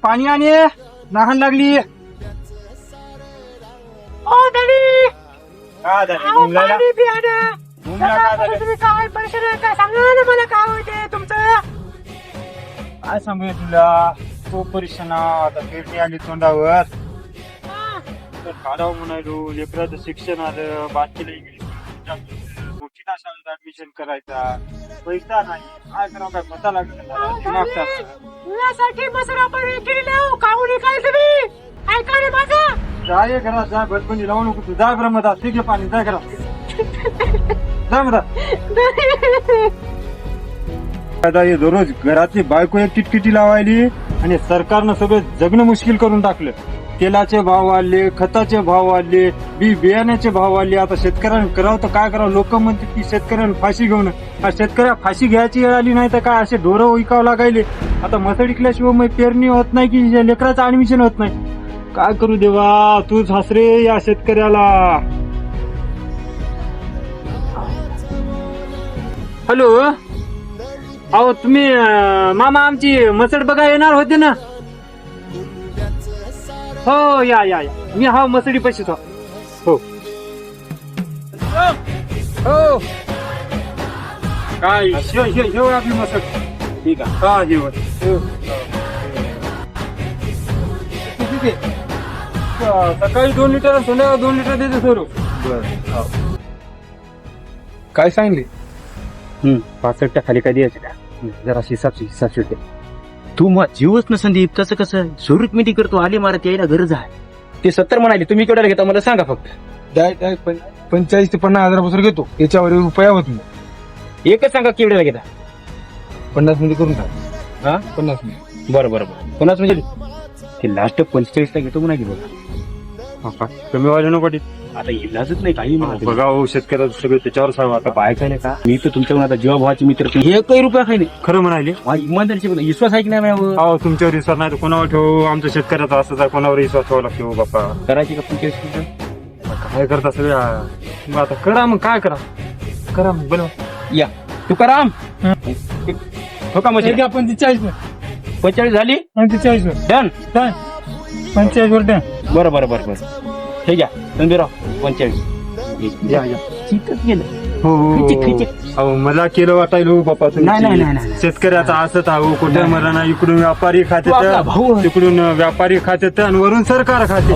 पाणी आणि नाहण लागली. ओ डॅडी काय झालं? अहो, मुंगलाला? पाणी प्या ना. मुंगला काय झालं? तुम्ही काय परेशान आहे काय सांगा ना मला काय होते तुमचं. काय सांगूया तुला, तो परीक्षा आता पेरणी आली तोंडावर, हा. तर काढावं म्हणालो. लेकराचं शिक्षण आलं, बाकीला इंग्लिश मोठी शाळेत ऍडमिशन करायचा, पैसा नाही, काय करावं काय पता लागलं अहो, दिमाग डॅडी, चालतं. यासाठी मसरा पण केलेले हो काहून काय तुम्ही ऐका रे माझं. जाय घरात जा, बदबंदी लावू नको तू. जा ब्रह्मदा, ठीक आहे पाणी, जाय घरात जा मदा. आता हे दररोज घरातली बायको एक किटकिटी लावायली आणि सरकारनं सगळं जगणं मुश्किल करून टाकलं. तेलाचे भाव वाढले, खताचे भाव वाढले, बियाण्याचे भाव वाढले. आता शेतकऱ्यांना करावं तर काय करावं. लोक म्हणतात की शेतकऱ्यांना फाशी घेऊन, शेतकऱ्या फाशी घ्यायची वेळ आली नाही तर काय असे ढोरं विकावं लागायले. आता मसड इकल्याशिवाय मग पेरणी होत नाही की लेकराचं ऍडमिशन होत नाही. काय करू देवा, तूच हसरे या शेतकऱ्याला. हॅलो, अहो तुम्ही मामा आमची मसड बघा येणार होते ना. हो या या या, मी हा मसडी पैसे हो हो. काय शेव आपली मसड. ठीक आहे, हा जेवण ठीक आहे. सकाळी 2 लिटर, संध्याकाळी 2 लिटर देते सर. काय सांगली? 65 खाली काय द्यायचे का जरा हिसाब शिवते. तू मग जीवच ना संदीप, तसं कसं सुरूच मिटिंग करतो आले मारत यायला गरज आहे. ते 70 म्हणाले, तुम्ही केवढ्याला घेता मला सांगा फक्त. 45 ते 50 हजारापासून घेतो, याच्यावर रुपया होत नाही. एकच सांगा केवढ्याला घेता. 50 मध्ये करून टाक. हा 50 मध्ये. बरं कोणाच म्हणजे ते लास्ट 45 ला घेतो म्हणा की बघा. कमी व्हायला नको. आता इलाजच नाही काही म्हणा. बघा हो, शेतकऱ्याचं सगळं त्याच्यावर सांगा. आता काय काय का मी तर तुमच्याकडून आता जेव्हा भावाचे मित्र तुम्ही एकही रुपया खायले. खरं म्हणाले. माझी इमानदारीची विश्वास आहे की नाही माझ्यावर. अहो तुमच्यावर विश्वास नाही तर कोणावर ठेवू. आमच्या शेतकऱ्याचा असंच आहे, कोणावर विश्वास ठेवा लागतो बाप्पा. करायची का 45 काय करता सगळ्या. मग आता करा, मग काय करा मग बोला. या तुकाराम हो का मग 45 झाली 45 डन. 45 were done. बरं हे घ्या संदीराव 45 या चिकच गेलं. हो खिचिक. अहो मला केलं वाटायला हो बाप्पा नाही. शेतकऱ्याचा असत आहो. कुठे मला ना, इकडून व्यापारी खाते तू आपला भाऊ आहे. तिकडून व्यापारी खाते आणि वरून सरकार खाते.